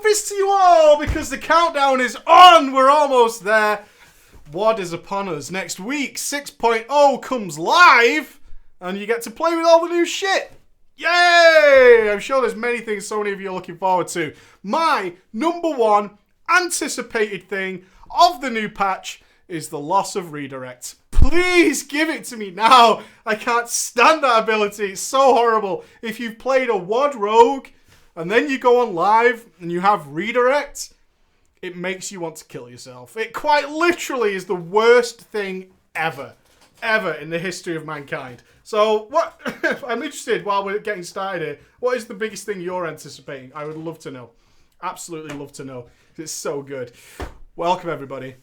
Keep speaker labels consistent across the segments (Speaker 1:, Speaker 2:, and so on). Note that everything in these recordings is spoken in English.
Speaker 1: fist to you all because the countdown is on. We're almost there. WoD is upon us. Next week, 6.0 comes live and you get to play with all the new shit. Yay! I'm sure there's many things so many of you are looking forward to. My number one anticipated thing of the new patch is the loss of redirect. Please give it to me now. I can't stand that ability. It's so horrible. If you've played a WoD rogue and then you go on live and you have redirect, it makes you want to kill yourself. It quite literally is the worst thing ever in the history of mankind. So what I'm interested, while we're getting started here, what is the biggest thing you're anticipating? I would love to know. Absolutely love to know. It's so good. Welcome everybody.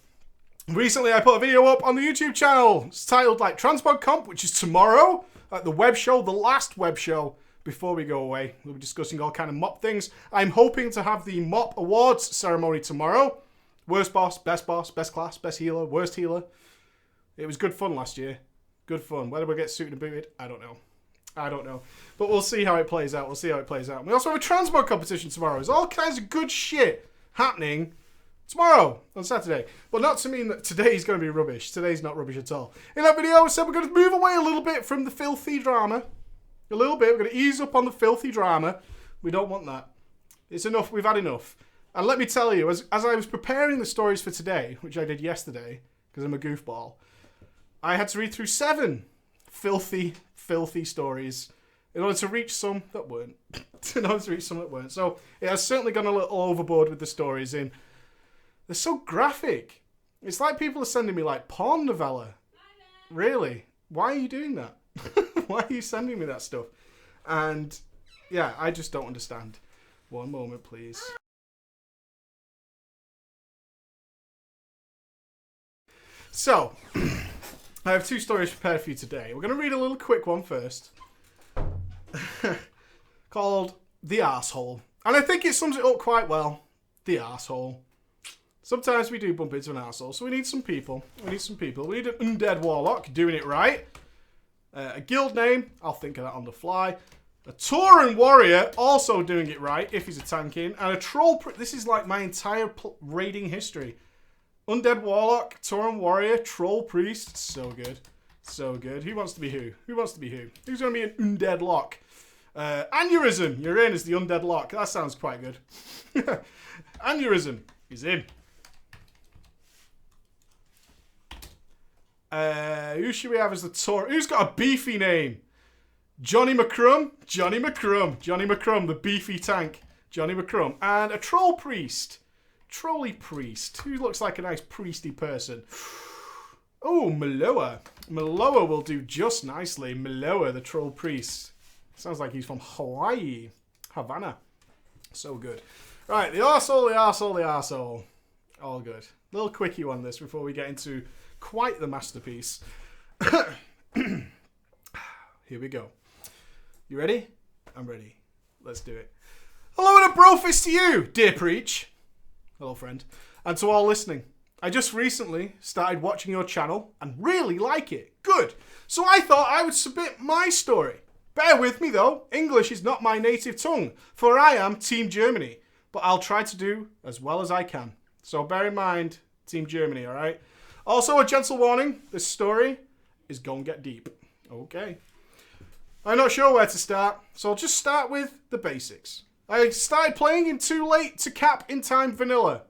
Speaker 1: Recently I put a video up on the YouTube channel. It's titled like Transpod Comp, which is tomorrow at the web show, the last web show before we go away. We'll be discussing all kind of mop things. I'm hoping to have the mop awards ceremony tomorrow. Worst boss, best class, best healer, worst healer. It was good fun last year. Good fun. Whether we get suited and booted, I don't know. But we'll see how it plays out. We also have a Transmod competition tomorrow. There's all kinds of good shit happening tomorrow on Saturday. But not to mean that today's going to be rubbish. Today's not rubbish at all. In that video, I said we're going to move away a little bit from the filthy drama. A little bit. We're going to ease up on the filthy drama. We don't want that. It's enough. We've had enough. And let me tell you, as I was preparing the stories for today, which I did yesterday, because I'm a goofball, I had to read through 7 filthy stories in order to reach some that weren't. So it has certainly gone a little overboard with the stories. They're so graphic. It's like people are sending me like porn novella. Really? Why are you doing that? Why are you sending me that stuff? And yeah, I just don't understand. One moment, please. So, I have 2 stories prepared for you today. We're going to read a little quick one first. Called The Arsehole. And I think it sums it up quite well. The Arsehole. Sometimes we do bump into an arsehole, so we need some people. We need an undead warlock doing it right. A guild name, I'll think of that on the fly. A Tauren warrior, also doing it right, if he's a tanking. And a troll, this is like my entire raiding history. Undead warlock, Tauren warrior, troll priest, so good. So good. Who wants to be who? Who's going to be an undead lock? Aneurysm, you're in as the undead lock. That sounds quite good. Aneurysm, he's in. Who should we have as the Tauren? Who's got a beefy name? Johnny McCrum, the beefy tank. Johnny McCrum. And a troll priest. Trolly priest. Who looks like a nice priesty person? Oh, Maloa. Maloa will do just nicely. Maloa, the troll priest. Sounds like he's from Hawaii. Havana. So good. Right, the arsehole. All good. Little quickie one this before we get into quite the masterpiece. Here we go. You ready? I'm ready. Let's do it. Hello and a brofist to you, dear Preach. Hello, friend. And to all listening. I just recently started watching your channel and really like it. Good. So I thought I would submit my story. Bear with me though. English is not my native tongue, for I am Team Germany. But I'll try to do as well as I can. So bear in mind, Team Germany, alright? Also, a gentle warning. This story is gonna get deep. Okay. I'm not sure where to start, so I'll just start with the basics. I started playing in Too Late to Cap in Time Vanilla.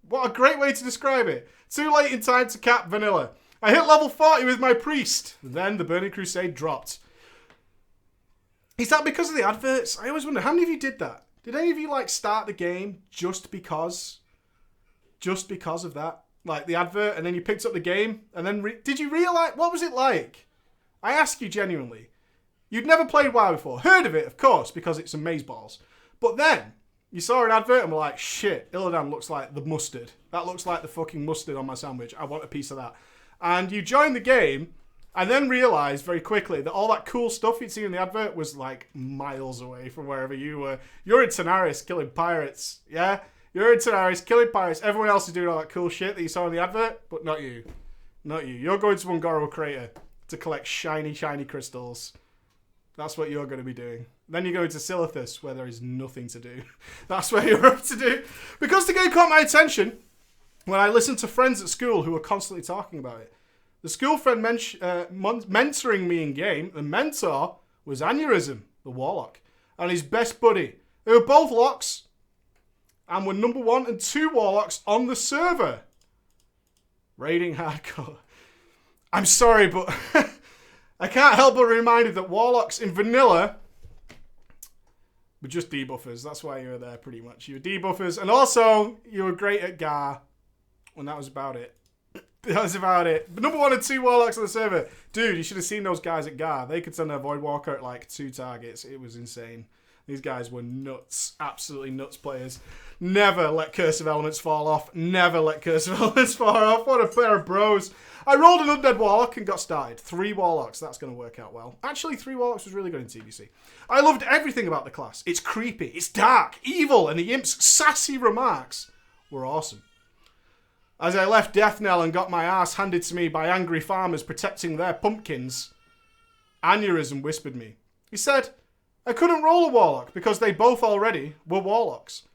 Speaker 1: What a great way to describe it. Too late in time to cap Vanilla. I hit level 40 with my priest. Then the Burning Crusade dropped. Is that because of the adverts? I always wonder, how many of you did that? Did any of you like start the game just because of that? Like the advert, and then you picked up the game, and then did you realize, what was it like? I ask you genuinely. You'd never played WoW before. Heard of it, of course, because it's amazeballs. But then, you saw an advert and were like, shit, Illidan looks like the mustard. That looks like the fucking mustard on my sandwich. I want a piece of that. And you joined the game, and then realised very quickly that all that cool stuff you'd seen in the advert was like miles away from wherever you were. You're in Tenaris killing pirates, yeah? You're in Tenaris killing pirates. Everyone else is doing all that cool shit that you saw in the advert, but not you. Not you. You're going to Ungoro Crater to collect shiny, shiny crystals. That's what you're going to be doing. Then you go into Silithus, where there is nothing to do. That's where you're up to do. Because the game caught my attention when I listened to friends at school who were constantly talking about it. The school friend mentoring me in game, the mentor was Aneurysm, the Warlock, and his best buddy. They were both Locks, and were number 1 and 2 Warlocks on the server. Raiding hardcore. I'm sorry, but I can't help but be reminded that Warlocks in vanilla were just debuffers. That's why you were there, pretty much. You were debuffers, and also you were great at Gar, and that was about it. That was about it. But number 1 and 2 Warlocks on the server. Dude, you should have seen those guys at Gar. They could send their Void Walker at like 2 targets. It was insane. These guys were nuts. Absolutely nuts players. Never let Curse of Elements fall off. Never let Curse of Elements fall off. What a pair of bros. I rolled an Undead Warlock and got started. 3 Warlocks. That's going to work out well. Actually, 3 Warlocks was really good in TBC. I loved everything about the class. It's creepy. It's dark. Evil. And the Imp's sassy remarks were awesome. As I left Deathnell and got my ass handed to me by angry farmers protecting their pumpkins, Aneurysm whispered me. He said, I couldn't roll a Warlock because they both already were Warlocks.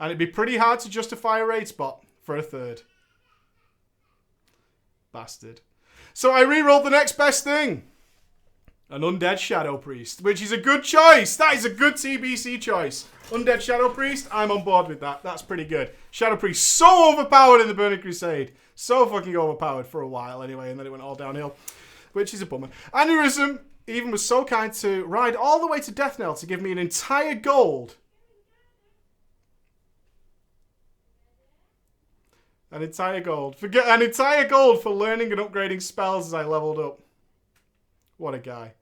Speaker 1: And it'd be pretty hard to justify a raid spot for a 3rd. Bastard. So I re-rolled the next best thing. An Undead Shadow Priest, which is a good choice. That is a good TBC choice. Undead Shadow Priest, I'm on board with that. That's pretty good. Shadow Priest, so overpowered in the Burning Crusade. So fucking overpowered for a while anyway, and then it went all downhill, which is a bummer. Aneurysm even was so kind to ride all the way to Deathnell to give me an entire gold. An entire gold. An entire gold for learning and upgrading spells as I leveled up. What a guy.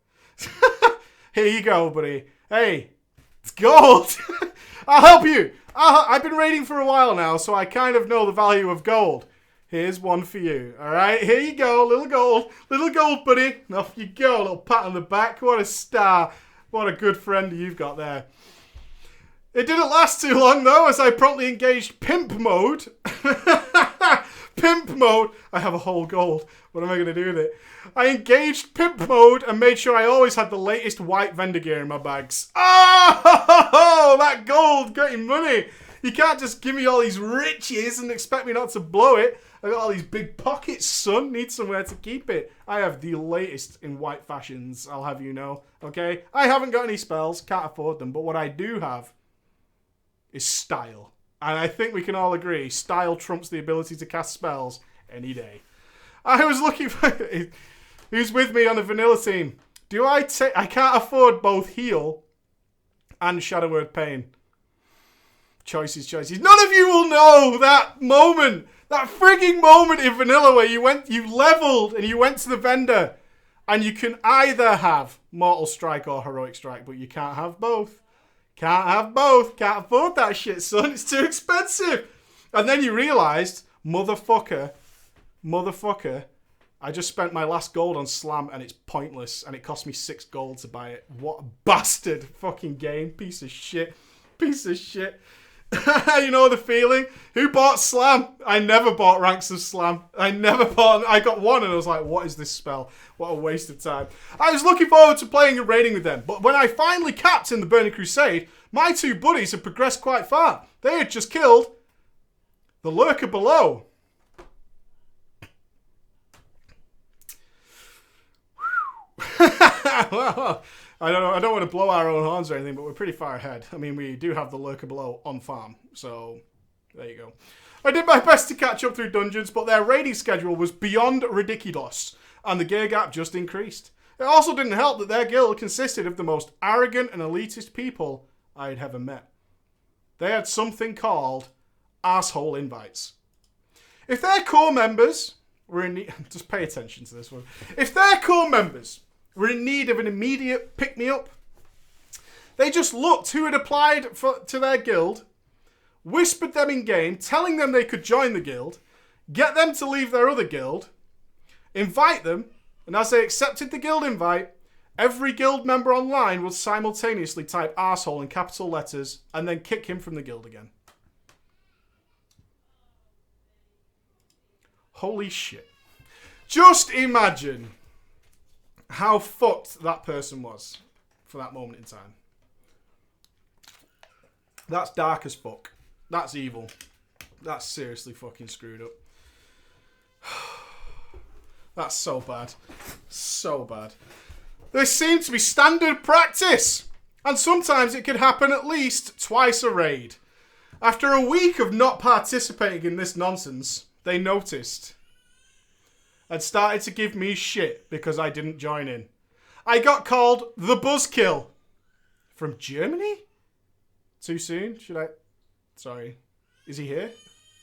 Speaker 1: Here you go, buddy. Hey, it's gold. I'll help you. I've been raiding for a while now, so I kind of know the value of gold. Here's one for you. All right, here you go. Little gold. Little gold, buddy. Off you go. A little pat on the back. What a star. What a good friend you've got there. It didn't last too long, though, as I promptly engaged Pimp Mode. Pimp Mode. I have a whole gold. What am I going to do with it? I engaged Pimp Mode and made sure I always had the latest white vendor gear in my bags. Oh, that gold getting money. You can't just give me all these riches and expect me not to blow it. I got all these big pockets, son. Need somewhere to keep it. I have the latest in white fashions, I'll have you know. Okay? I haven't got any spells. Can't afford them. But what I do have is style. And I think we can all agree, style trumps the ability to cast spells any day. I was looking for... Who's with me on the vanilla team? I can't afford both heal and Shadow Word Pain. Choices. None of you will know that moment. That frigging moment in vanilla where you leveled and you went to the vendor. And you can either have Mortal Strike or Heroic Strike, but you can't have both. Can't have both. Can't afford that shit, son. It's too expensive. And then you realised, motherfucker, I just spent my last gold on Slam and it's pointless. And it cost me 6 gold to buy it. What a bastard fucking game. Piece of shit. You know the feeling? Who bought Slam? I never bought ranks of Slam. I got one and I was like, what is this spell? What a waste of time. I was looking forward to playing and raiding with them, but when I finally capped in the Burning Crusade, my 2 buddies had progressed quite far. They had just killed the lurker below. Well, I don't want to blow our own horns or anything, but we're pretty far ahead. I mean, we do have the lurker below on farm, so there you go. I did my best to catch up through dungeons, but their raiding schedule was beyond ridiculous, and the gear gap just increased. It also didn't help that their guild consisted of the most arrogant and elitist people I had ever met. They had something called asshole invites. If their core members were in need... Just pay attention to this one. If their core members were in need of an immediate pick-me-up, they just looked who had applied to their guild, whispered them in-game, telling them they could join the guild, get them to leave their other guild, invite them, and as they accepted the guild invite, every guild member online would simultaneously type arsehole in capital letters and then kick him from the guild again. Holy shit. Just imagine how fucked that person was for that moment in time. That's dark as fuck. That's evil. That's seriously fucking screwed up. That's so bad. So bad. This seems to be standard practice. And sometimes it could happen at least twice a raid. After a week of not participating in this nonsense, they noticed and started to give me shit because I didn't join in. I got called the Buzzkill. From Germany? Too soon? Should I... Sorry. Is he here?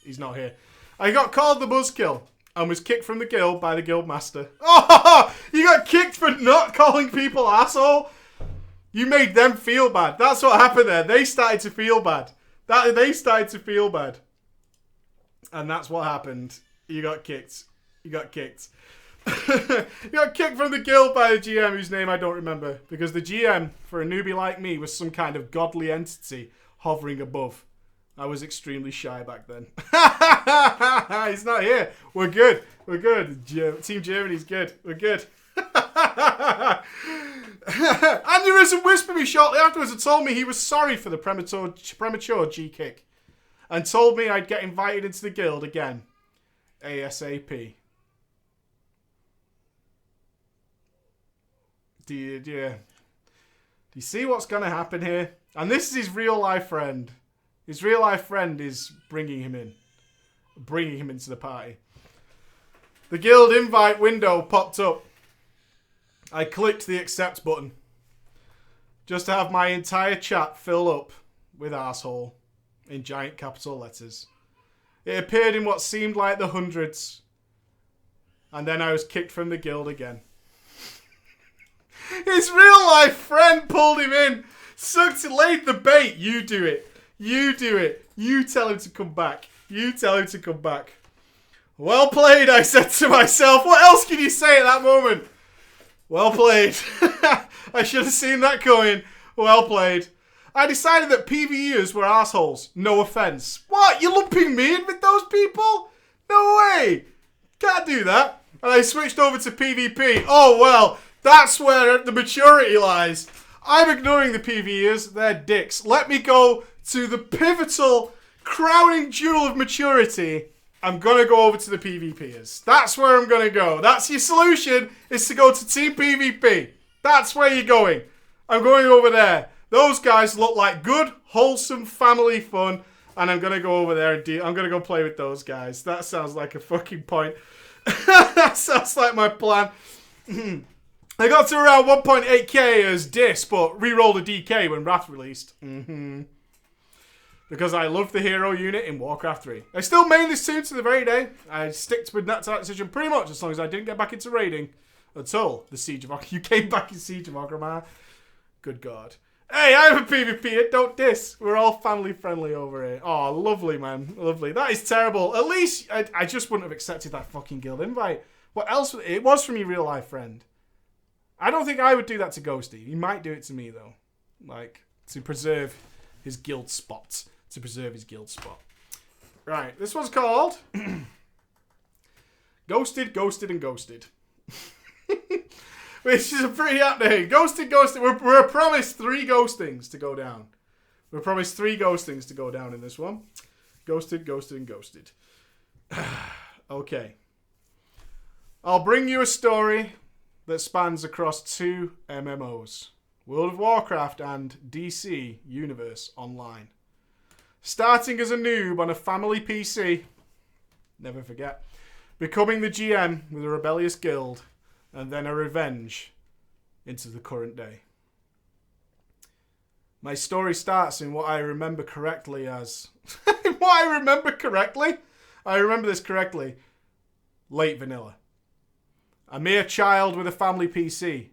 Speaker 1: He's not here. I got called the Buzzkill and was kicked from the guild by the guild master. Oh! You got kicked for not calling people asshole? You made them feel bad. That's what happened there. They started to feel bad. They started to feel bad. And that's what happened. You got kicked. You got kicked. You got kicked from the guild by the GM whose name I don't remember. Because the GM, for a newbie like me, was some kind of godly entity hovering above. I was extremely shy back then. He's not here. We're good. We're good. Team Germany's good. We're good. Aneurysm whispered me shortly afterwards and told me he was sorry for the premature G-kick. And told me I'd get invited into the guild again. ASAP. Do you see what's going to happen here? And this is his real life friend. His real life friend is bringing him in. Bringing him into the party. The guild invite window popped up. I clicked the accept button. Just to have my entire chat fill up with arsehole in giant capital letters. It appeared in what seemed like the hundreds. And then I was kicked from the guild again. His real life friend pulled him in. Sucked and laid the bait. You do it. You do it. You tell him to come back. You tell him to come back. Well played, I said to myself. What else can you say at that moment? Well played. I should have seen that coming. Well played. I decided that PvEers were assholes. No offense. What? You're lumping me in with those people? No way. Can't do that. And I switched over to PvP. Oh, well, that's where the maturity lies. I'm ignoring the PvEers. They're dicks. Let me go to the pivotal, crowning jewel of maturity. I'm going to go over to the PvPers. That's where I'm going to go. That's your solution, is to go to Team PvP. That's where you're going. I'm going over there. Those guys look like good, wholesome family fun. And I'm going to go over there and I'm going to go play with those guys. That sounds like a fucking point. That sounds like my plan. I got to around 1.8k as Dis, but re-rolled a DK when Wrath released. Because I love the hero unit in Warcraft 3. I still main this tune to the very day. I sticked with that decision pretty much as long as I didn't get back into raiding until the Siege of Orgrimmar. You came back in Siege of Orgrimmar. Good God. Hey, I'm a PvPer. Don't diss. We're all family friendly over here. Oh, lovely, man. Lovely. That is terrible. At least I just wouldn't have accepted that fucking guild invite. What else? It was from your real life friend. I don't think I would do that to Ghosty. He might do it to me, though. Like, to preserve his guild spot. To preserve his guild spot. Right, this one's called Ghosted, Ghosted, and Ghosted. Which is a pretty apt name. Ghosted, Ghosted. We're promised 3 ghostings to go down. We're promised 3 ghostings to go down in this one. Ghosted, Ghosted, and Ghosted. Okay. I'll bring you a story that spans across 2 MMOs. World of Warcraft and DC Universe Online. Starting as a noob on a family PC, never forget, becoming the GM with a rebellious guild, and then a revenge into the current day. My story starts in what I remember correctly as... what I remember correctly? I remember this correctly. Late vanilla. A mere child with a family PC.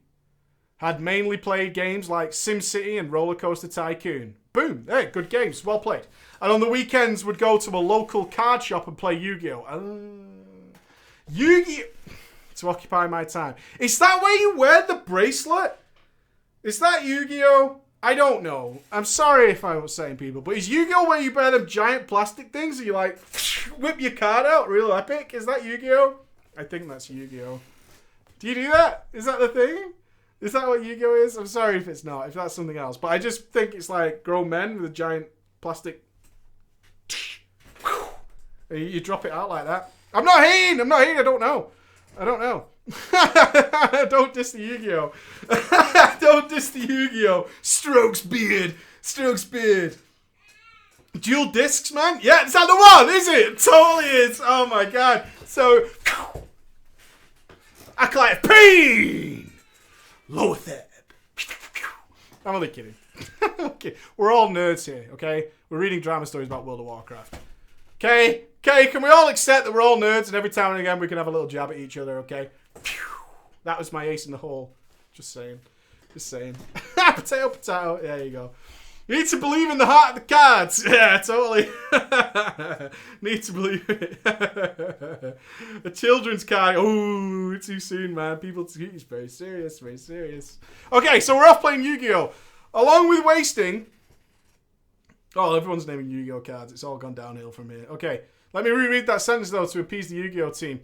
Speaker 1: Had mainly played games like SimCity and Roller Coaster Tycoon. Boom. Hey, good games. Well played. And on the weekends would go to a local card shop and play Yu-Gi-Oh! Yu-Gi-Oh! To occupy my time. Is that where you wear the bracelet? Is that Yu-Gi-Oh? I don't know. I'm sorry if I was saying people, but is Yu-Gi-Oh where you wear them giant plastic things and you like whip your card out real epic? Is that Yu-Gi-Oh? I think that's Yu-Gi-Oh. Do you do that? Is that the thing? Is that what Yu-Gi-Oh is? I'm sorry if it's not, if that's something else. But I just think it's like grown men with a giant plastic. You drop it out like that. I'm not hating. I don't know. Don't diss the Yu-Gi-Oh. Don't diss the Yu-Gi-Oh. Strokes beard. Dual discs, man. Yeah, it's not the one, is it? It totally is. Oh my god. So, Acolyte pain. Lower third. I'm only kidding. Okay, we're all nerds here. Okay, we're reading drama stories about World of Warcraft. Okay, can we all accept that we're all nerds and every time and again we can have a little jab at each other, okay? That was my ace in the hole. Just saying. Potato. Yeah, there you go. You need to believe in the heart of the cards. Yeah, totally. Need to believe it. A children's card. Oh, too soon, man. It's very serious. Okay, so we're off playing Yu-Gi-Oh! Along with wasting... Oh, everyone's naming Yu-Gi-Oh! Cards. It's all gone downhill from here. Okay, let me reread that sentence, though, to appease the Yu-Gi-Oh! Team.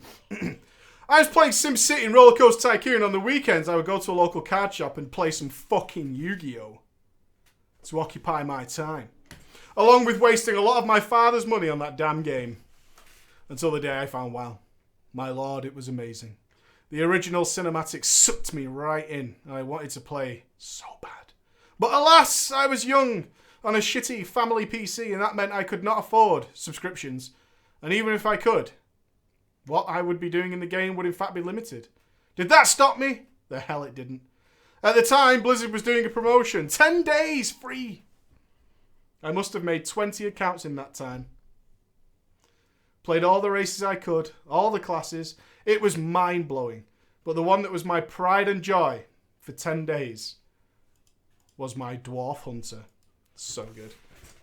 Speaker 1: I was playing SimCity and Roller Coaster Tycoon. On the weekends, I would go to a local card shop and play some fucking Yu-Gi-Oh! To occupy my time. Along with wasting a lot of my father's money on that damn game. Until the day I found WoW. My lord, it was amazing. The original cinematic sucked me right in, and I wanted to play so bad. But alas, I was young, on a shitty family PC, and that meant I could not afford subscriptions. And even if I could, what I would be doing in the game would in fact be limited. Did that stop me? The hell it didn't. At the time, Blizzard was doing a promotion. 10 days free. I must have made 20 accounts in that time. Played all the races I could, all the classes. It was mind-blowing. But the one that was my pride and joy for 10 days was my Dwarf Hunter. So good.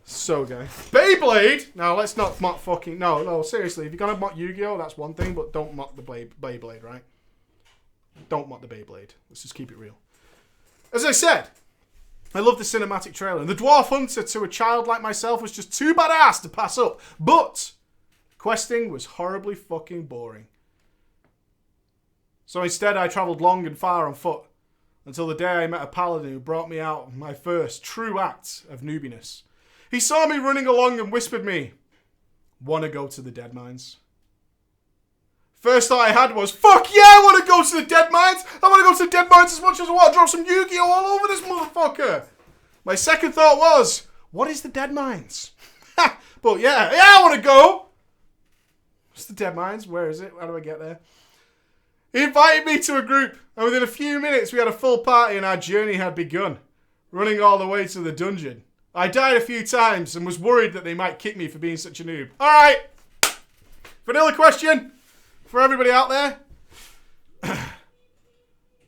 Speaker 1: So good. Beyblade! Now, let's not mock fucking... No, seriously. If you're going to mock Yu-Gi-Oh!, that's one thing, but don't mock the Beyblade, right? Don't mock the Beyblade. Let's just keep it real. As I said, I love the cinematic trailer. And the Dwarf Hunter, to a child like myself, was just too badass to pass up. But questing was horribly fucking boring. So instead, I travelled long and far on foot until the day I met a paladin who brought me out my first true act of noobiness. He saw me running along and whispered me, "Wanna go to the Dead Mines?" First thought I had was, fuck yeah, I want to go to the Dead Mines. I want to go to the Dead Mines as much as I want to drop some Yu-Gi-Oh! All over this motherfucker. My second thought was, what is the Dead Mines? But yeah, I want to go. What's the Dead Mines? Where is it? How do I get there? He invited me to a group, and within a few minutes we had a full party and our journey had begun, running all the way to the dungeon. I died a few times and was worried that they might kick me for being such a noob. Alright, vanilla question. For everybody out there,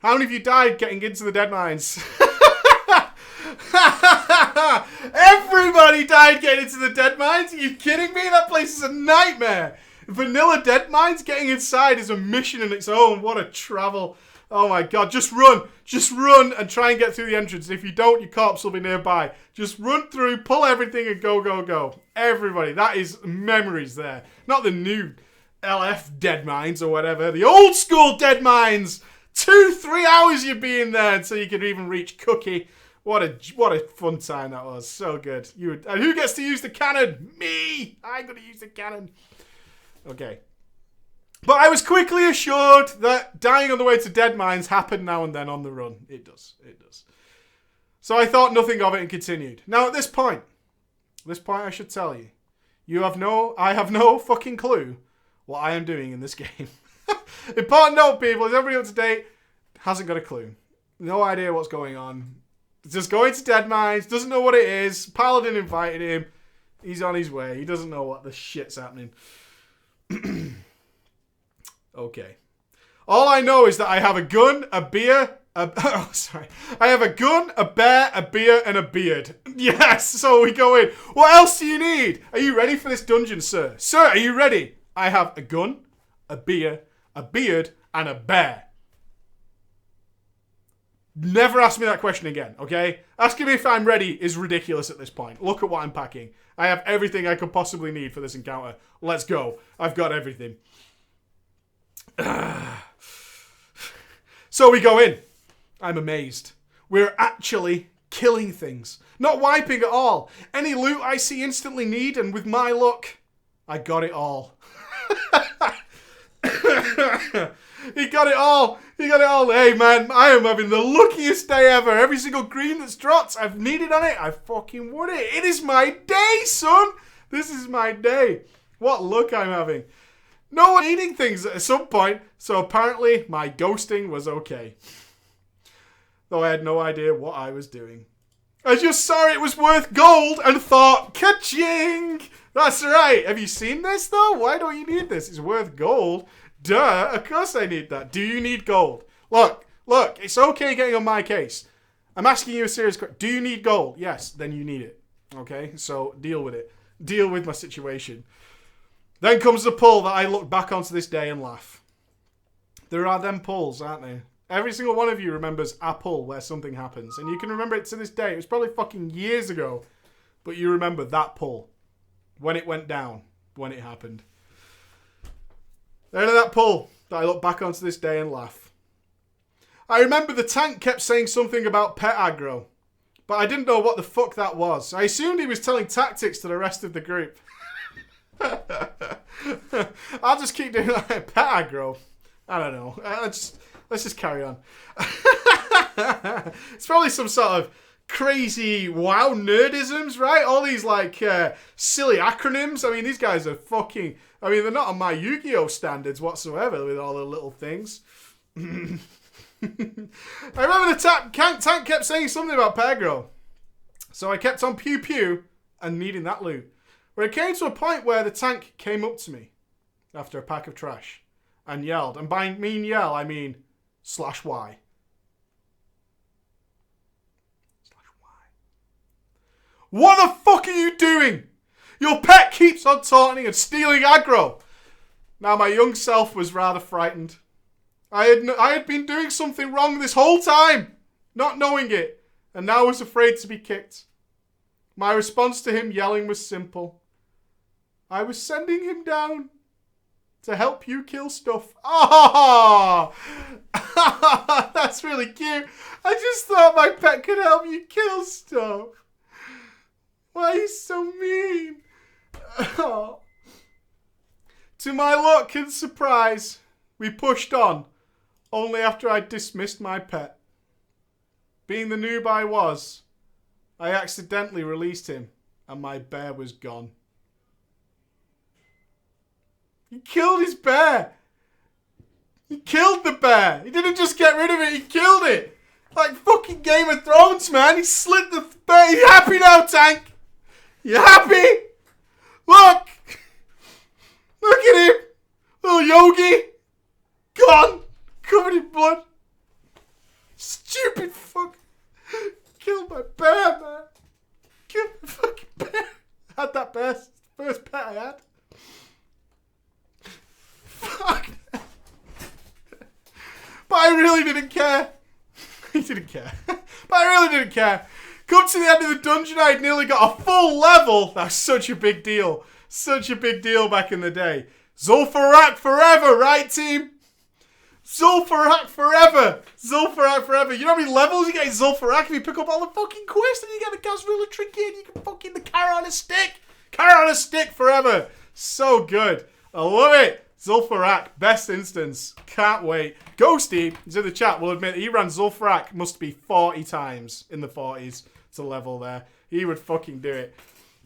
Speaker 1: how many of you died getting into the Dead Mines? Everybody died getting into the Dead Mines? Are you kidding me? That place is a nightmare. Vanilla Dead Mines, getting inside is a mission in its own. What a travel. Oh my god, just run and try and get through the entrance. If you don't, your corpse will be nearby. Just run through, pull everything and go. Everybody, that is memories there. Not the new LF Dead Mines or whatever. The old school Dead Mines. 2-3 hours you'd be in there until you could even reach Cookie. What a fun time that was. So good. And who gets to use the cannon? Me! I'm going to use the cannon. Okay. But I was quickly assured that dying on the way to Dead Mines happened now and then on the run. It does. So I thought nothing of it and continued. Now at this point I should tell you, I have no fucking clue what I am doing in this game. Important note, people, is everybody up to date? Hasn't got a clue. No idea what's going on. Just going to Dead Mines, doesn't know what it is. Paladin invited him. He's on his way. He doesn't know what the shit's happening. Okay. All I know is that I have a gun, a beer, I have a gun, a bear, a beer, and a beard. Yes, so we go in. What else do you need? Are you ready for this dungeon, sir? Sir, are you ready? I have a gun, a beer, a beard, and a bear. Never ask me that question again, okay? Asking me if I'm ready is ridiculous at this point. Look at what I'm packing. I have everything I could possibly need for this encounter. Let's go. I've got everything. So we go in. I'm amazed. We're actually killing things. Not wiping at all. Any loot I see instantly need, and with my luck, I got it all. He got it all. He got it all. Hey, man, I am having the luckiest day ever. Every single green that's dropped, I've needed on it. I fucking won it. It is my day, son. This is my day. What luck I'm having. No one needing things at some point, so apparently my ghosting was okay. Though I had no idea what I was doing. I just saw it was worth gold and thought, ka-ching! That's right. Have you seen this, though? Why don't you need this? It's worth gold. Duh, of course I need that. Do you need gold? Look, it's okay getting on my case. I'm asking you a serious question. Do you need gold? Yes, then you need it. Okay, so deal with it. Deal with my situation. Then comes the pull that I look back onto this day and laugh. There are them pulls, aren't there? Every single one of you remembers a pull where something happens. And you can remember it to this day. It was probably fucking years ago. But you remember that pull. When it went down. When it happened. Then that pull that I look back onto this day and laugh. I remember the tank kept saying something about pet aggro. But I didn't know what the fuck that was. I assumed he was telling tactics to the rest of the group. I'll just keep doing that. Pet aggro. I don't know. Let's just carry on. It's probably some sort of crazy WoW nerdisms, right? All these like silly acronyms. I mean, these guys are fucking... I mean, they're not on my Yu-Gi-Oh standards whatsoever with all the little things. I remember the tank kept saying something about Pegro. So I kept on pew pew and needing that loot. But it came to a point where the tank came up to me after a pack of trash and yelled. And by mean yell, I mean /Y. What the fuck are you doing? Your pet keeps on taunting and stealing aggro. Now my young self was rather frightened. I had been doing something wrong this whole time, not knowing it, and now was afraid to be kicked. My response to him yelling was simple. I was sending him down to help you kill stuff. Oh, that's really cute. I just thought my pet could help you kill stuff. Why are you so mean? Oh. To my luck and surprise, we pushed on, only after I dismissed my pet. Being the noob I was, I accidentally released him, and my bear was gone. He killed his bear! He killed the bear! He didn't just get rid of it, he killed it! Like fucking Game of Thrones, man! He slit the bear! You happy now, Tank? You happy? Look! Look at him! Little Yogi! Gone! Covered in blood! Stupid fuck! Killed my bear, man! Killed my fucking bear! I had that bear. It's the first pet I had. Fuck! But I really didn't care. He didn't care. But I really didn't care. Come to the end of the dungeon, I'd nearly got a full level. That's such a big deal. Such a big deal back in the day. Zul'Farrak forever, right, team? Zul'Farrak forever. Zul'Farrak forever. You know how many levels you get in Zul'Farrak if you pick up all the fucking quests and you get the gas ruler trinket and you can fucking the carrot on a stick. Carrot on a stick forever. So good. I love it. Zul'Farrak, best instance. Can't wait. Ghosty, he's in the chat, will admit he ran Zul'Farrak must be 40 times in the 40s to level there. He would fucking do it.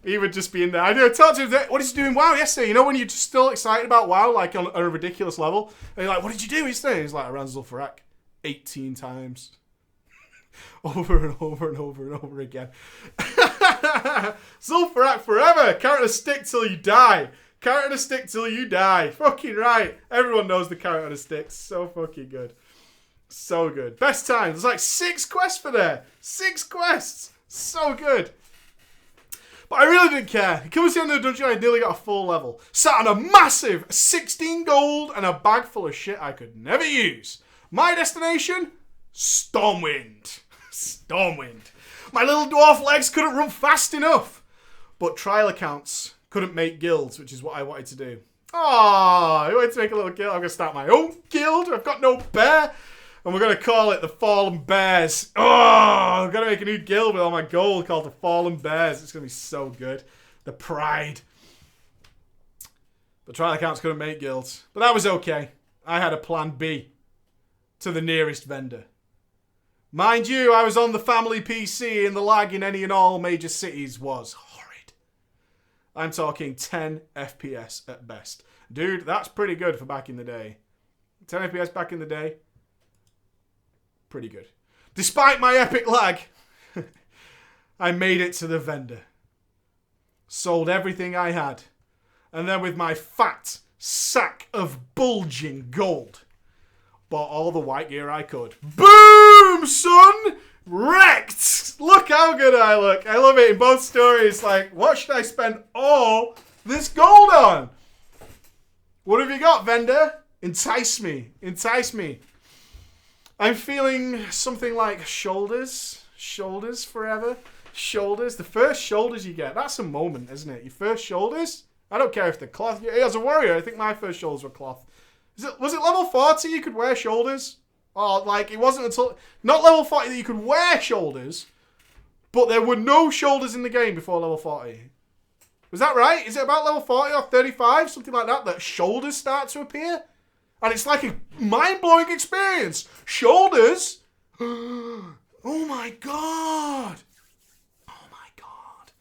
Speaker 1: He would just be in there. I talked to him, what did you do in WoW yesterday? You know when you're just still excited about WoW, like on a ridiculous level? And you're like, what did you do yesterday? He's like, I ran Zul'Farrak 18 times. Over and over and over and over again. Zul'Farrak forever. Carrot and a stick till you die. Carrot and a stick till you die. Fucking right. Everyone knows the carrot and a stick. So fucking good. So good. Best time. There's like 6 quests for there. 6 quests. So good. But I really didn't care. It comes to the end of the dungeon, I nearly got a full level. Sat on a massive 16 gold and a bag full of shit I could never use. My destination? Stormwind. Stormwind. My little dwarf legs couldn't run fast enough. But trial accounts couldn't make guilds, which is what I wanted to do. Oh, I wanted to make a little guild. I'm going to start my own guild. I've got no bear. And we're going to call it the Fallen Bears. Oh, I'm going to make a new guild with all my gold called the Fallen Bears. It's going to be so good. The Pride. But trial accounts couldn't make guilds. But that was okay. I had a plan B to the nearest vendor. Mind you, I was on the family PC and the lag in any and all major cities was horrid. I'm talking 10 FPS at best. Dude, that's pretty good for back in the day. 10 FPS back in the day. Pretty good. Despite my epic lag, I made it to the vendor. Sold everything I had. And then with my fat sack of bulging gold, bought all the white gear I could. Boom, son! Wrecked! Look how good I look. I love it in both stories. Like, what should I spend all this gold on? What have you got, vendor? Entice me. Entice me. I'm feeling something like shoulders. Shoulders forever. Shoulders. The first shoulders you get. That's a moment, isn't it? Your first shoulders? I don't care if they're cloth. As a warrior, I think my first shoulders were cloth. Was it level 40 you could wear shoulders? Oh, like, it wasn't until... Not level 40 that you could wear shoulders, but there were no shoulders in the game before level 40. Was that right? Is it about level 40 or 35? Something like that, that shoulders start to appear? And it's like a mind-blowing experience. Shoulders? Oh my god. Oh my god.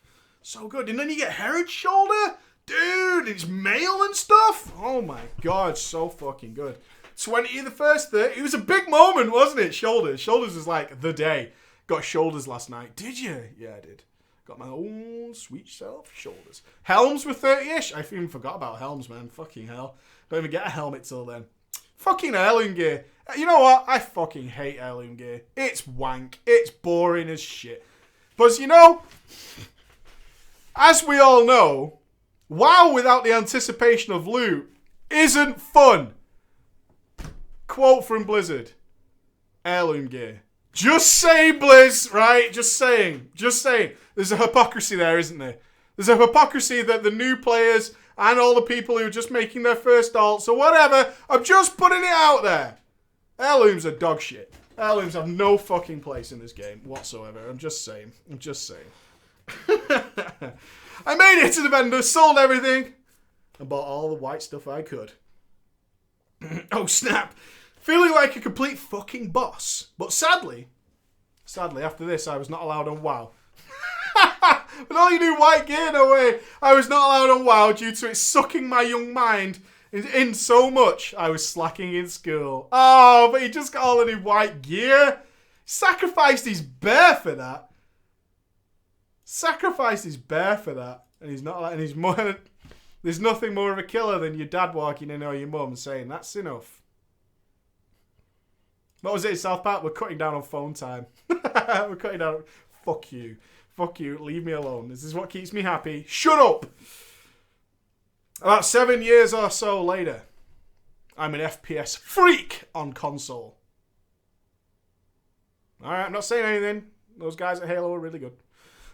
Speaker 1: So good. And then you get Herod's shoulder? Dude, it's mail and stuff. Oh my god, so fucking good. 20 the first 30. It was a big moment, wasn't it? Shoulders. Shoulders was like the day. Got shoulders last night. Did you? Yeah, I did. Got my own sweet self shoulders. Helms were 30-ish. I even forgot about helms, man. Fucking hell. Don't even get a helmet till then. Fucking heirloom gear. You know what? I fucking hate heirloom gear. It's wank. It's boring as shit. But you know, as we all know, WoW without the anticipation of loot isn't fun. Quote from Blizzard. Heirloom gear. Just saying, Blizz, right? Just saying. Just saying. There's a hypocrisy there, isn't there? There's a hypocrisy that the new players and all the people who are just making their first alts or whatever, I'm just putting it out there. Heirlooms are dog shit. Heirlooms have no fucking place in this game whatsoever. I'm just saying. I'm just saying. I made it to the vendor, sold everything, and bought all the white stuff I could. Oh, snap. Feeling like a complete fucking boss. But sadly, after this, I was not allowed on WoW. With all you do white gear, no way. I was not allowed on WoW due to it sucking my young mind in so much. I was slacking in school. Oh, but he just got all the new white gear. Sacrificed his bear for that. Sacrificed his bear for that. And he's not letting his mum... There's nothing more of a killer than your dad walking in or your mum saying, that's enough. What was it in South Park? We're cutting down on phone time. We're cutting down... Fuck you. Fuck you. Leave me alone. This is what keeps me happy. Shut up! About 7 years or so later, I'm an FPS freak on console. Alright, I'm not saying anything. Those guys at Halo are really good.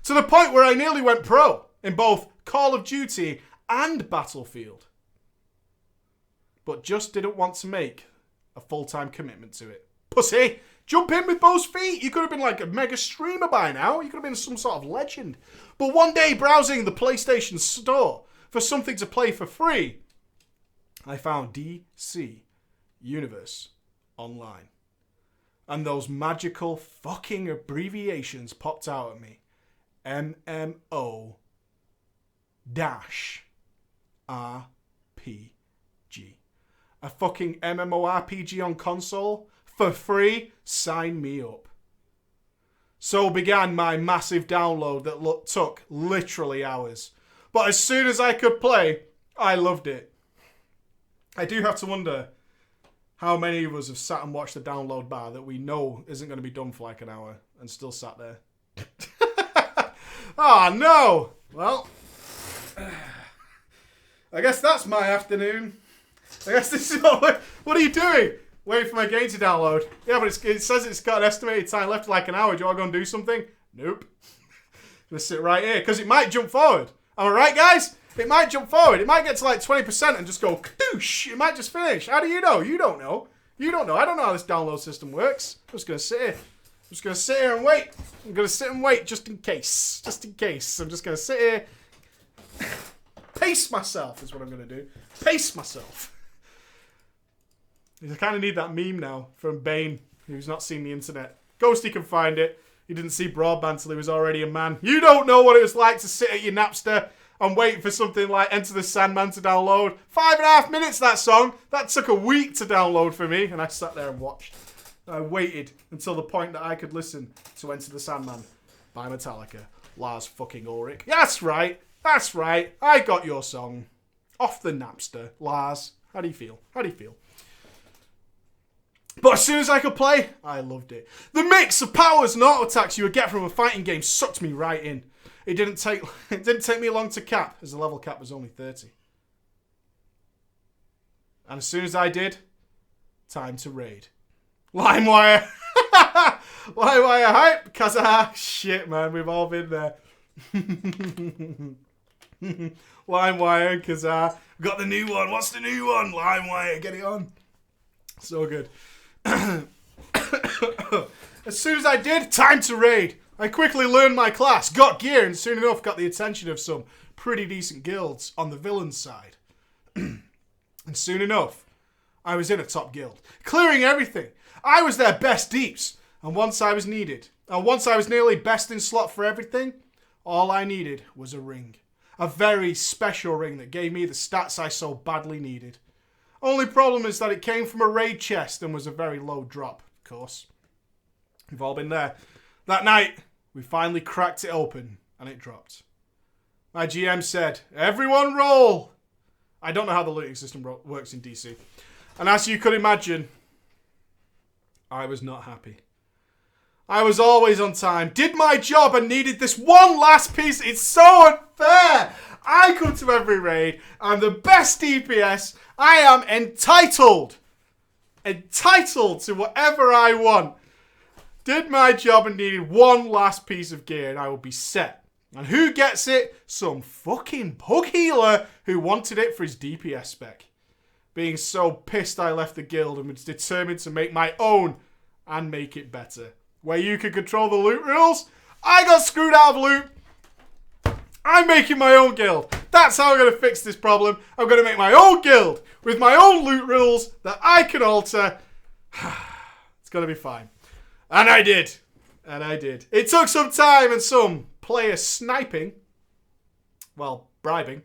Speaker 1: To the point where I nearly went pro in both Call of Duty and Battlefield. But just didn't want to make a full-time commitment to it. Pussy! Jump in with both feet! You could have been like a mega streamer by now. You could have been some sort of legend. But one day, browsing the PlayStation Store for something to play for free, I found DC Universe Online. And those magical fucking abbreviations popped out at me. MMO dash RPG. A fucking MMORPG on console for free? Sign me up. So began my massive download that took literally hours. But as soon as I could play, I loved it. I do have to wonder how many of us have sat and watched the download bar that we know isn't going to be done for like an hour and still sat there. Oh, no. Well, I guess that's my afternoon. I guess this is what are you doing? Waiting for my game to download. Yeah, but it says it's got an estimated time left, like an hour. Do you want to go and do something? Nope. I'm going to sit right here, because it might jump forward. Am I right, guys? It might jump forward. It might get to like 20% and just go kadoosh. It might just finish. How do you know? You don't know. You don't know. I don't know how this download system works. I'm just going to sit here. I'm just going to sit here and wait. I'm going to sit and wait just in case. Just in case. I'm just going to sit here. Pace myself is what I'm going to do. Pace myself. I kind of need that meme now from Bane, who's not seen the internet. Ghosty can find it. He didn't see broadband till he was already a man. You don't know what it was like to sit at your Napster and wait for something like Enter the Sandman to download. 5.5 minutes, that song. That took a week to download for me, and I sat there and watched. I waited until the point that I could listen to Enter the Sandman by Metallica. Lars fucking Ulrich. That's right. That's right. I got your song. Off the Napster. Lars, how do you feel? How do you feel? But as soon as I could play, I loved it. The mix of powers and auto attacks you would get from a fighting game sucked me right in. It didn't take me long to cap, as the level cap was only 30. And as soon as I did, time to raid. LimeWire. LimeWire hype, because shit, man, we've all been there. LimeWire, because got the new one. What's the new one? LimeWire, get it on. So good. As soon as I did, time to raid. I quickly learned my class, got gear, and soon enough got the attention of some pretty decent guilds on the villain's side. And soon enough, I was in a top guild, clearing everything. I was their best deeps, and once I was nearly best in slot for everything, all I needed was a ring. A very special ring that gave me the stats I so badly needed. Only problem is that it came from a raid chest and was a very low drop, of course. We've all been there. That night, we finally cracked it open, and it dropped. My GM said, "Everyone roll!" I don't know how the looting system works in DC. And as you could imagine, I was not happy. I was always on time, did my job, and needed this one last piece. It's so unfair! I come to every raid. I'm the best DPS. I am entitled to whatever I want. Did my job and needed one last piece of gear and I will be set. And who gets it? Some fucking pug healer who wanted it for his DPS spec. Being so pissed, I left the guild and was determined to make my own and make it better. Where you can control the loot rules, I got screwed out of loot. I'm making my own guild. That's how I'm going to fix this problem. I'm going to make my own guild with my own loot rules that I can alter. It's going to be fine. And I did. And I did. It took some time and some player sniping. Well, bribing.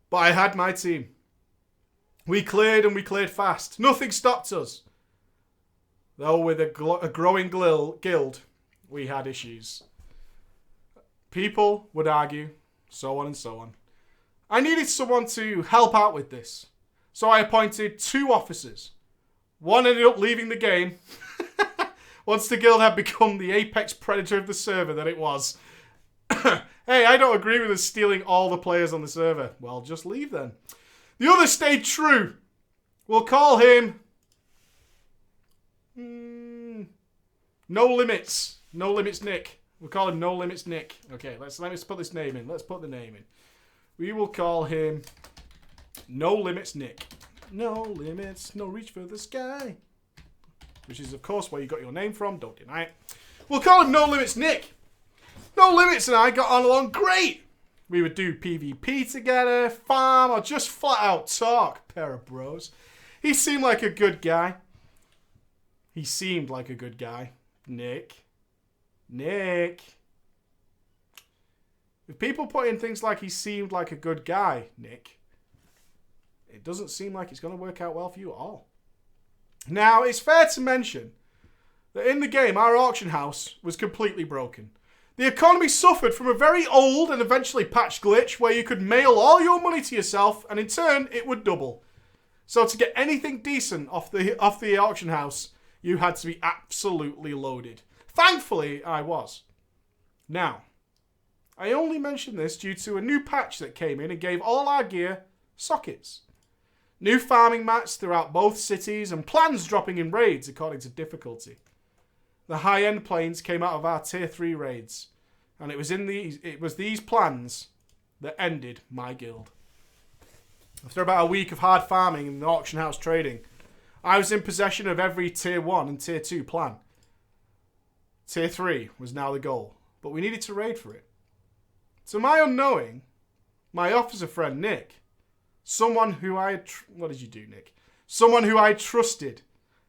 Speaker 1: But I had my team. We cleared and we cleared fast. Nothing stopped us. Though with a growing guild, we had issues. People would argue, so on and so on. I needed someone to help out with this. So I appointed 2 officers. One ended up leaving the game once the guild had become the apex predator of the server that it was. Hey, I don't agree with us stealing all the players on the server. Well, just leave then. The other stayed true. We'll call him... No Limits. No Limits Nick. We'll call him No Limits Nick. Okay, let me put this name in. Let's put the name in. We will call him No Limits Nick. No limits, no reach for the sky. Which is, of course, where you got your name from. Don't deny it. We'll call him No Limits Nick. No Limits and I got on along great. We would do PvP together, farm, or just flat out talk. Pair of bros. He seemed like a good guy. Nick. If people put in things like he seemed like a good guy, Nick, it doesn't seem like it's going to work out well for you at all. Now, it's fair to mention that in the game, our auction house was completely broken. The economy suffered from a very old and eventually patched glitch where you could mail all your money to yourself and in turn, it would double. So to get anything decent off the auction house, you had to be absolutely loaded. Thankfully, I was. Now, I only mention this due to a new patch that came in and gave all our gear sockets. New farming mats throughout both cities and plans dropping in raids according to difficulty. The high-end planes came out of our tier 3 raids, and it was these plans that ended my guild. After about a week of hard farming and auction house trading, I was in possession of every tier 1 and tier 2 plan. Tier 3 was now the goal, but we needed to raid for it. To my unknowing, my officer friend Nick, someone who I... what did you do, Nick? Someone who I trusted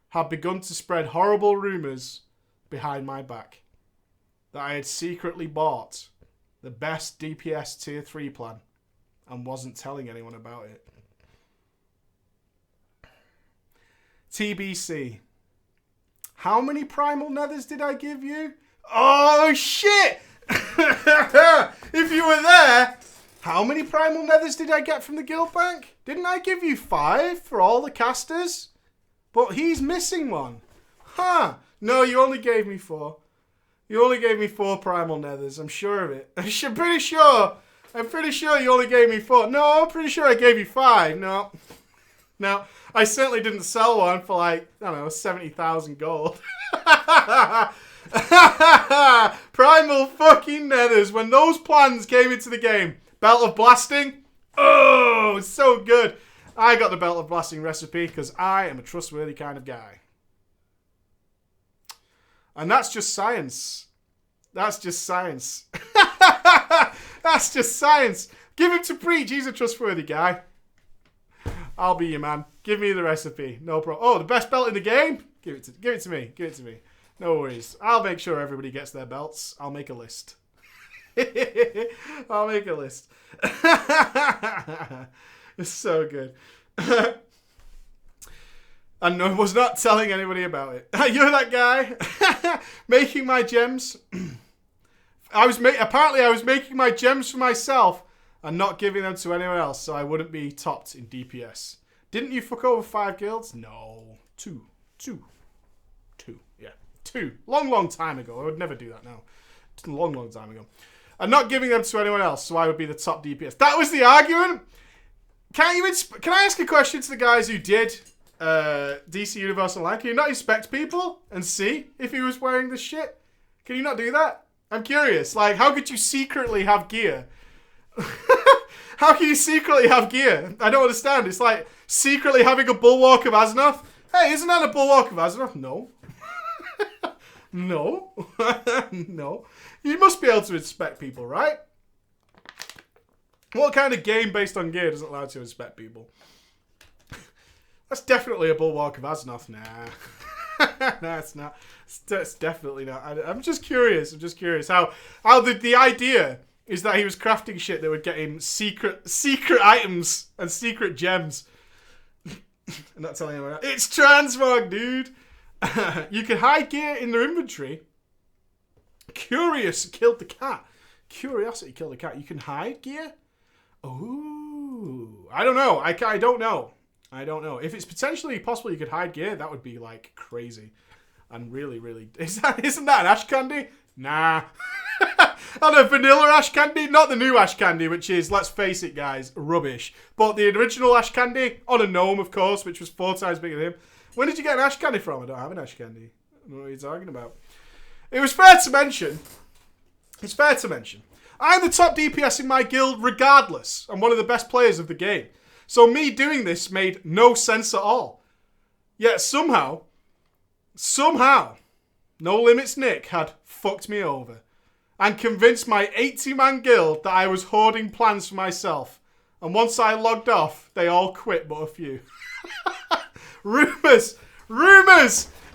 Speaker 1: had begun to spread horrible rumours behind my back that I had secretly bought the best DPS tier 3 plan and wasn't telling anyone about it. TBC. How many primal nethers did I give you? Oh, shit! If you were there, how many primal nethers did I get from the guild bank? Didn't I give you 5 for all the casters? But he's missing one. Huh. No, you only gave me 4. You only gave me 4 primal nethers. I'm sure of it. I'm pretty sure you only gave me 4. No, I'm pretty sure I gave you 5. No. No, I certainly didn't sell one for like, I don't know, 70,000 gold. Primal fucking nethers. When those plans came into the game. Belt of Blasting. Oh, it's so good. I got the Belt of Blasting recipe because I am a trustworthy kind of guy. And that's just science. That's just science. That's just science. Give him to preach. He's a trustworthy guy. I'll be your man. Give me the recipe. No problem. Oh, the best belt in the game? Give it to me. Give it to me. No worries. I'll make sure everybody gets their belts. I'll make a list. I'll make a list. It's so good. And I was not telling anybody about it. You're that guy making my gems. Apparently I was making my gems for myself and not giving them to anyone else so I wouldn't be topped in DPS. Didn't you fuck over 5 guilds? No. 2. Yeah. 2. Long time ago. I would never do that now. Just a long time ago. And not giving them to anyone else so I would be the top DPS. That was the argument? Can I ask a question to the guys who did DC Universe Online? Can you not inspect people and see if he was wearing this shit? Can you not do that? I'm curious. Like, how could you secretly have gear? How can you secretly have gear? I don't understand. It's like secretly having a Bulwark of Aznath. Hey, isn't that a Bulwark of Aznath? No. No. No. You must be able to inspect people, right? What kind of game based on gear doesn't allow you to inspect people? That's definitely a Bulwark of Aznath. Nah. No, it's not. It's definitely not. I'm just curious. How the idea is that he was crafting shit that would get him secret items and secret gems. I'm not telling anyone. It's transmog, dude. You can hide gear in their inventory. Curiosity killed the cat. You can hide gear? Ooh. I don't know. I don't know. If it's potentially possible you could hide gear, that would be like crazy. And really... Isn't that an ash candy? Nah. And a vanilla ash candy? Not the new ash candy, which is, let's face it guys, rubbish. But the original ash candy, on a gnome of course, which was 4 times bigger than him. When did you get an ash candy from? I don't have an ash candy. I don't know what you're talking about. It was fair to mention. It's fair to mention. I'm the top DPS in my guild regardless. I'm one of the best players of the game. So me doing this made no sense at all. Yet somehow, No Limits Nick had fucked me over and convinced my 80-man guild that I was hoarding plans for myself. And once I logged off, they all quit but a few. Rumours!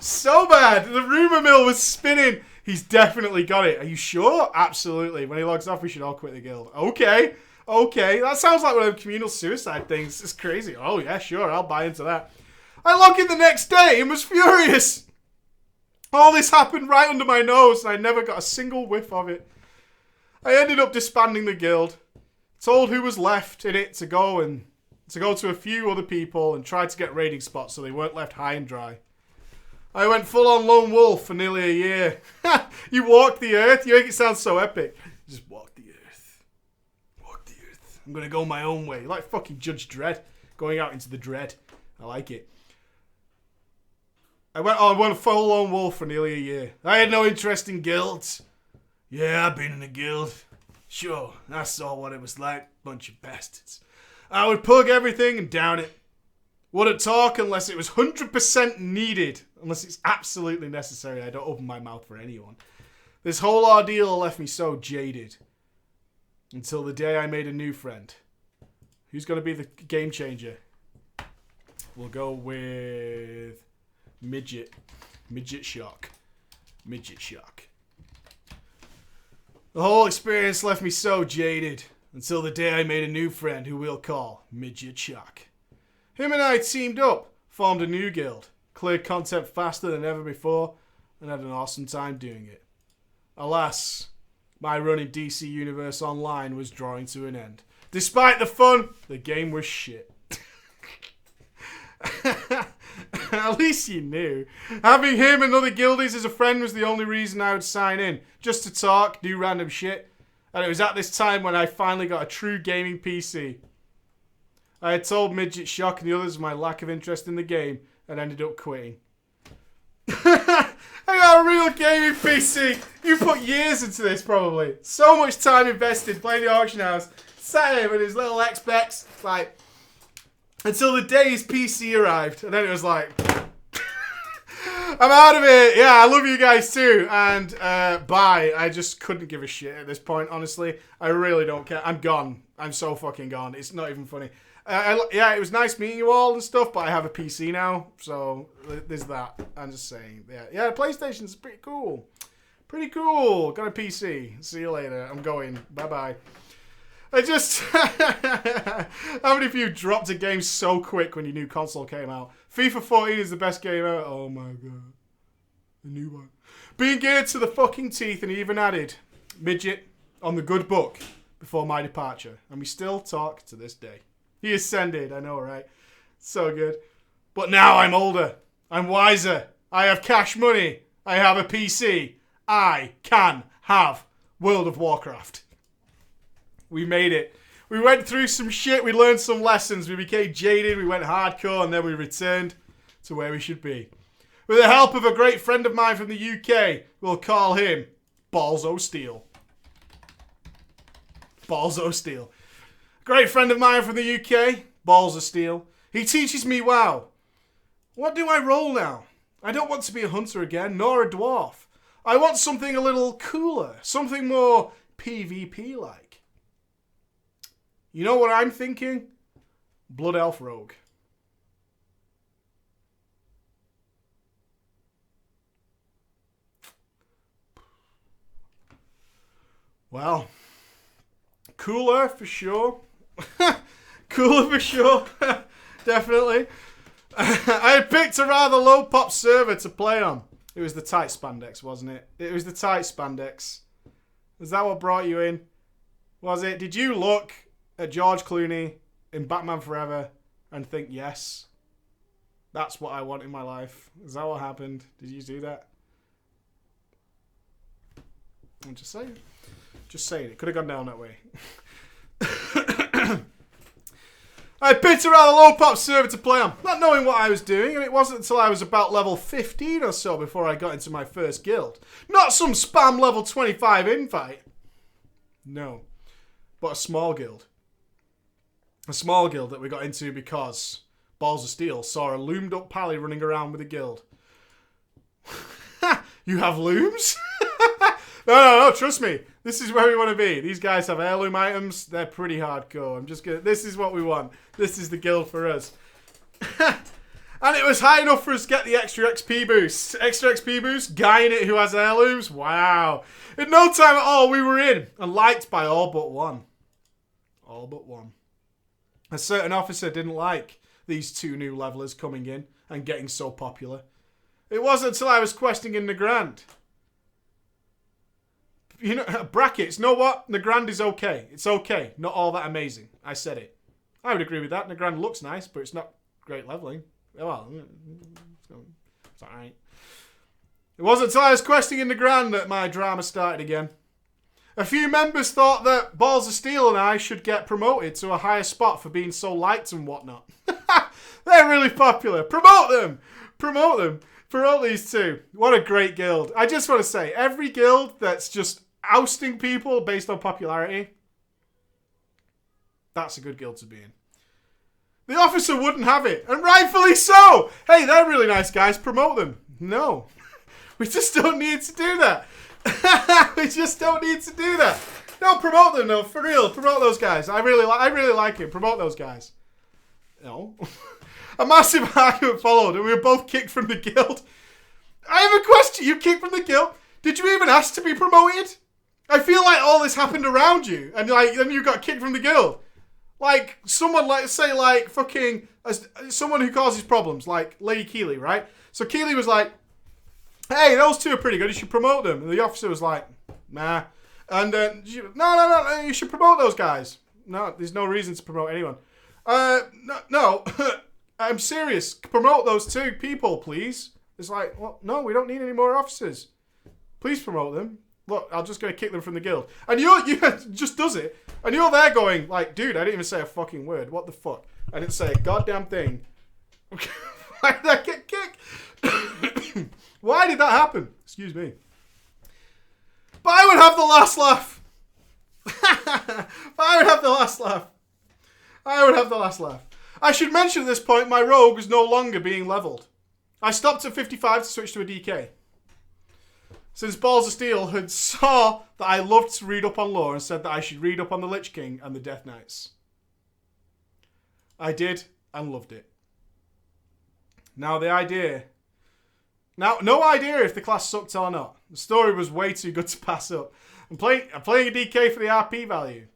Speaker 1: So bad. The rumour mill was spinning. He's definitely got it. Are you sure? Absolutely. When he logs off, we should all quit the guild. Okay. That sounds like one of the communal suicide things. It's crazy. Oh, yeah, sure. I'll buy into that. I log in the next day and was furious. All this happened right under my nose and I never got a single whiff of it. I ended up disbanding the guild. Told who was left in it to go to a few other people and tried to get raiding spots so they weren't left high and dry. I went full on lone wolf for nearly a year. You walked the earth? You make it sound so epic. Just walk the earth. I'm going to go my own way. Like fucking Judge Dredd. Going out into the dread. I like it. I went full lone wolf for nearly a year. I had no interest in guilds. Yeah, I've been in a guild. Sure, I saw what it was like. Bunch of bastards. I would plug everything and down it. Wouldn't talk unless it was 100% needed. Unless it's absolutely necessary. I don't open my mouth for anyone. This whole ordeal left me so jaded. Until the day I made a new friend. Who's going to be the game changer? We'll go with Midget. Midget Shock. Midget Shock. The whole experience left me so jaded. Until the day I made a new friend who we'll call Midget Shock. Him and I teamed up, formed a new guild, cleared content faster than ever before, and had an awesome time doing it. Alas, my run in DC Universe Online was drawing to an end. Despite the fun, the game was shit. At least you knew. Having him and other guildies as a friend was the only reason I would sign in. Just to talk, do random shit. And it was at this time when I finally got a true gaming PC. I had told Midget Shock and the others of my lack of interest in the game and ended up quitting. I got a real gaming PC. You put years into this probably. So much time invested playing the auction house. Sat here with his little Xbox, like, until the day his PC arrived. And then it was like, I'm out of it. Yeah, I love you guys too. And bye. I just couldn't give a shit at this point, honestly. I really don't care. I'm gone. I'm so fucking gone. It's not even funny. Yeah, it was nice meeting you all and stuff, but I have a PC now, so there's that. I'm just saying. Yeah, PlayStation's pretty cool. Pretty cool. Got a PC. See you later. I'm going. Bye-bye. I just... How many of you dropped a game so quick when your new console came out? FIFA 14 is the best game ever. Oh my god. The new one. Being geared to the fucking teeth, and he even added Midget on the good book before my departure. And we still talk to this day. He ascended, I know, right? So good. But now I'm older. I'm wiser. I have cash money. I have a PC. I can have World of Warcraft. We made it. We went through some shit. We learned some lessons. We became jaded. We went hardcore. And then we returned to where we should be. With the help of a great friend of mine from the UK, we'll call him Balls O' Steel. Balls O' Steel. Great friend of mine from the UK, Balls of Steel. He teaches me WoW. What do I roll now? I don't want to be a hunter again, nor a dwarf. I want something a little cooler, something more PvP-like. You know what I'm thinking? Blood Elf Rogue. Well, cooler for sure. Cooler for sure. Definitely. I picked a rather low pop server to play on. It was the tight spandex, wasn't it? It was the tight spandex. Was that what brought you in? Was it? Did you look at George Clooney in Batman Forever and think, yes, that's what I want in my life? Is that what happened? Did you do that? I'm just saying. Just saying. It could have gone down that way. I picked a rather low pop server to play on, not knowing what I was doing, and it wasn't until I was about level 15 or so before I got into my first guild. Not some spam level 25 invite. No. But a small guild. A small guild that we got into because Balls of Steel saw a loomed up pally running around with a guild. You have looms? No, trust me. This is where we want to be. These guys have heirloom items. They're pretty hardcore. I'm just gonna... This is what we want. This is the guild for us. And it was high enough for us to get the extra XP boost. Extra XP boost? Guy in it who has heirlooms? Wow. In no time at all, we were in. And liked by all but one. All but one. A certain officer didn't like these two new levelers coming in and getting so popular. It wasn't until I was questing in the Grand. You know, brackets, know what? Nagrand is okay. It's okay. Not all that amazing. I said it. I would agree with that. Nagrand looks nice, but it's not great leveling. Well, it's alright. It wasn't until I was questing in Nagrand that my drama started again. A few members thought that Balls of Steel and I should get promoted to a higher spot for being so liked and whatnot. They're really popular. Promote them! Promote them. Promote these two. What a great guild. I just want to say, every guild that's just ousting people based on popularity, that's a good guild to be in. The officer wouldn't have it, and rightfully so. Hey, they're really nice guys. Promote them. No. We just don't need to do that. We just don't need to do that. No, promote them, no, for real. Promote those guys. I really like it. Promote those guys. No. A massive argument followed, and we were both kicked from the guild. I have a question. You kicked from the guild? Did you even ask to be promoted? I feel like all this happened around you, and like then you got kicked from the guild. Like someone, like say, like fucking someone who causes problems, like Lady Keeley, right? So Keeley was like, "Hey, those two are pretty good. You should promote them." And the officer was like, "Nah." And no, you should promote those guys. No, there's no reason to promote anyone. No, I'm serious. Promote those two people, please. It's like, well, no, we don't need any more officers. Please promote them. Look, I'm just going to kick them from the guild. And you just does it. And you're there going, like, dude, I didn't even say a fucking word. What the fuck? I didn't say a goddamn thing. Why did I get kicked? Why did that happen? Excuse me. But I would have the last laugh. I would have the last laugh. I would have the last laugh. I should mention at this point, my rogue was no longer being leveled. I stopped at 55 to switch to a DK. Since Balls of Steel had saw that I loved to read up on lore and said that I should read up on the Lich King and the Death Knights. I did and loved it. Now the idea... Now, no idea if the class sucked or not. The story was way too good to pass up. I'm playing a DK for the RP value.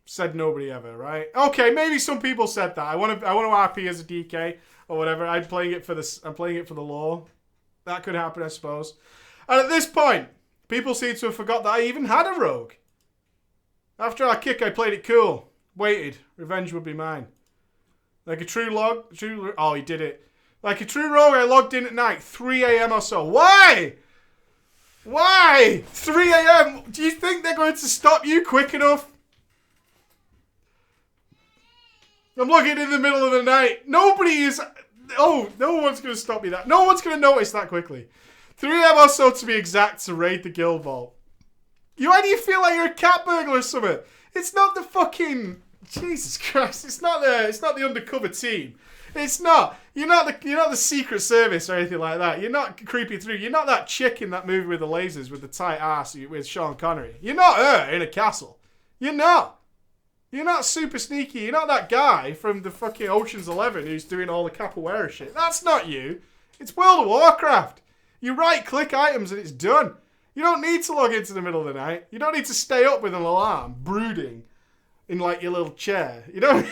Speaker 1: Said nobody ever, right? Okay, maybe some people said that. I want to RP as a DK or whatever. I'm playing it for the lore. That could happen, I suppose. And at this point, people seem to have forgot that I even had a rogue. After our kick, I played it cool. Waited. Revenge would be mine. Like a oh, he did it. Like a true rogue, I logged in at night, 3 a.m. or so. Why? Why? 3 a.m.? Do you think they're going to stop you quick enough? I'm logging in the middle of the night. Nobody is... Oh, no one's going to stop me that. No one's going to notice that quickly. 3 a.m. or so to be exact to raid the guild vault. Why do you feel like you're a cat burglar or something? It's not the fucking... Jesus Christ. It's not the undercover team. It's not. You're not the Secret Service or anything like that. You're not creeping through. You're not that chick in that movie with the lasers with the tight ass with Sean Connery. You're not her in a castle. You're not. You're not super sneaky. You're not that guy from the fucking Ocean's 11 who's doing all the capoeira shit. That's not you. It's World of Warcraft. You right-click items and it's done. You don't need to log into the middle of the night. You don't need to stay up with an alarm, brooding in like your little chair. You don't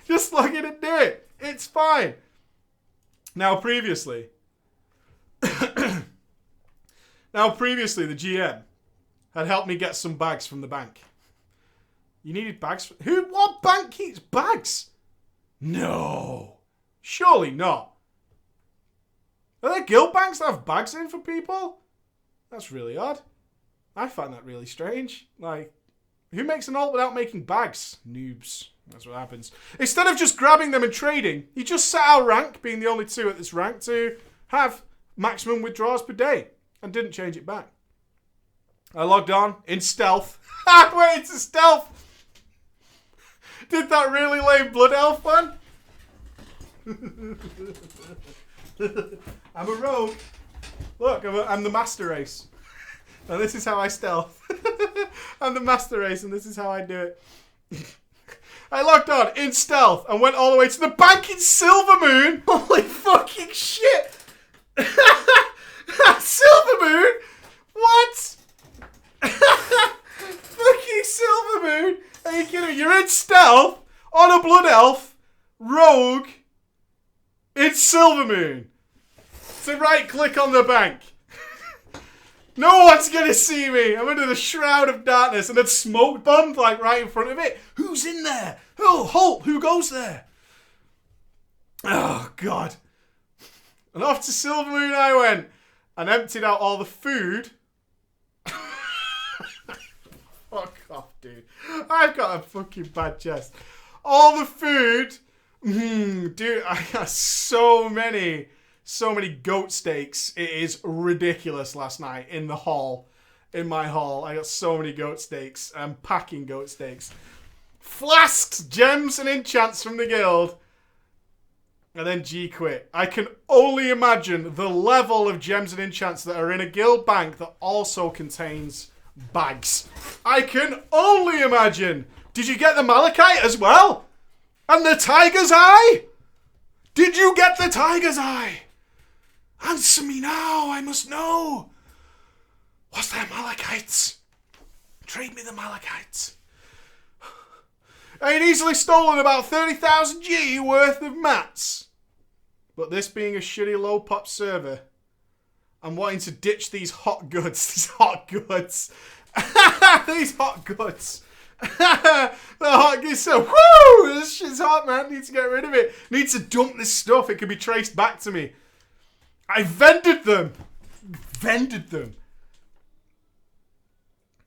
Speaker 1: just log in and do it. It's fine. Now previously, the GM had helped me get some bags from the bank. You needed bags? What bank keeps bags? No. Surely not. Are there guild banks that have bags in for people? That's really odd. I find that really strange. Like, who makes an alt without making bags? Noobs. That's what happens. Instead of just grabbing them and trading, you just set our rank, being the only two at this rank, to have maximum withdrawals per day. And didn't change it back. I logged on in stealth. Wait, it's a stealth! Did that really lame Blood Elf one? I'm a rogue. Look, I'm the Master Race. And this is how I stealth. I'm the Master Race and this is how I do it. I logged on in stealth and went all the way to the bank in Silvermoon. Holy fucking shit. Silvermoon? What? Fucking Silvermoon? Are you kidding me? You're in stealth on a Blood Elf rogue in Silvermoon. So right click on the bank. No one's gonna see me. I'm under the shroud of darkness and it's smoke bombed like right in front of it. Who's in there? Oh, halt! Who goes there? Oh God. And off to Silvermoon I went and emptied out all the food. Fuck off, dude. I've got a fucking bad chest. All the food. Dude, I got so many goat steaks. It is ridiculous last night in the hall. In my hall. I got so many goat steaks. I'm packing goat steaks. flasks, gems, and enchants from the guild. And then G quit. I can only imagine the level of gems and enchants that are in a guild bank that also contains bags. I can only imagine. Did you get the Malachite as well? And the Tiger's Eye? Did you get the Tiger's Eye? Answer me now, I must know. Was there Malachites? Trade me the Malachites. I had easily stolen about 30,000 G worth of mats. But this being a shitty low pop server, I'm wanting to ditch these hot goods. These hot goods. These hot goods. The hot goods. So, whoo! This shit's hot, man. Need to get rid of it. Need to dump this stuff. It can be traced back to me. I vended them. Vended them.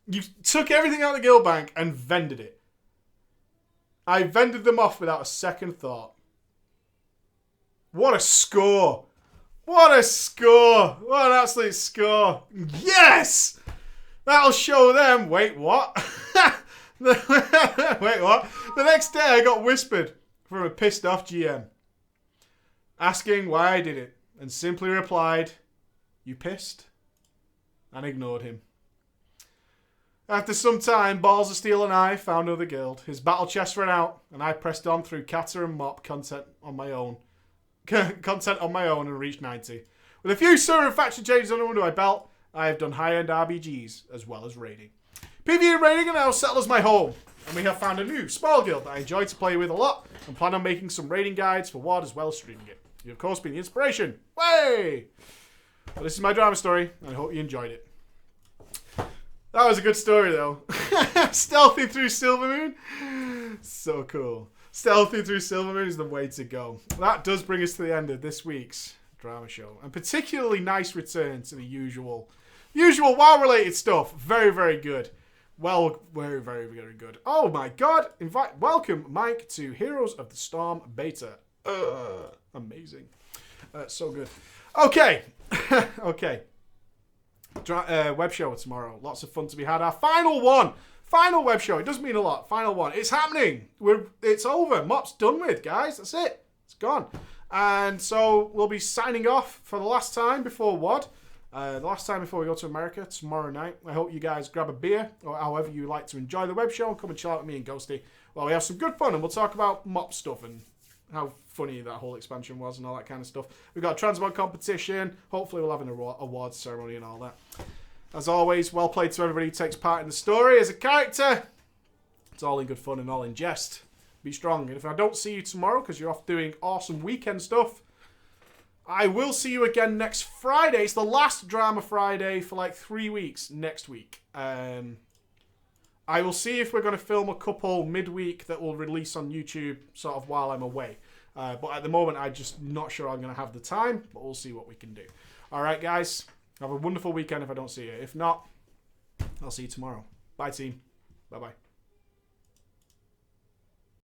Speaker 1: You took everything out of the guild bank and vended it. I vended them off without a second thought. What a score. What a score. What an absolute score. Yes! That'll show them. Wait, what? Wait, what? The next day I got whispered from a pissed off GM asking why I did it and simply replied, "You pissed?" and ignored him. After some time, Balls of Steel and I found another guild. His battle chest ran out, and I pressed on through Kata and Mop content on my own. And reached 90. With a few server and faction changes under my belt, I have done high-end RBGs as well as raiding. PvE and raiding are now settled as my home, and we have found a new small guild that I enjoy to play with a lot and plan on making some raiding guides for WoD as well as streaming it. You of course been the inspiration. Way! Well, this is my drama story, and I hope you enjoyed it. That was a good story, though. Stealthy through Silvermoon. So cool. Stealthy through Silvermoon is the way to go. That does bring us to the end of this week's drama show. And particularly nice return to the usual WoW-related stuff. Very, very good. Well, very, very, very good. Oh my god. Welcome, Mike, to Heroes of the Storm Beta. Amazing. So good. Okay. Okay. Web show tomorrow. Lots of fun to be had. Our final one. Final web show. It does mean a lot. Final one. It's happening. It's over. Mop's done with, guys. That's it. It's gone. And so we'll be signing off for the last time before WoD. The last time before we go to America tomorrow night. I hope you guys grab a beer or however you like to enjoy the web show and come and chill out with me and Ghosty while we have some good fun, and we'll talk about Mop stuff and how funny that whole expansion was and all that kind of stuff. We've got a transmog competition. Hopefully we'll have an awards ceremony and all that. As always, well played to everybody who takes part in the story as a character. It's all in good fun and all in jest. Be strong. And if I don't see you tomorrow because you're off doing awesome weekend stuff, I will see you again next Friday. It's the last Drama Friday for like 3 weeks next week. I will see if we're going to film a couple midweek that will release on YouTube sort of while I'm away. But at the moment, I'm just not sure I'm going to have the time, but we'll see what we can do. All right, guys. Have a wonderful weekend if I don't see you. If not, I'll see you tomorrow. Bye, team. Bye-bye.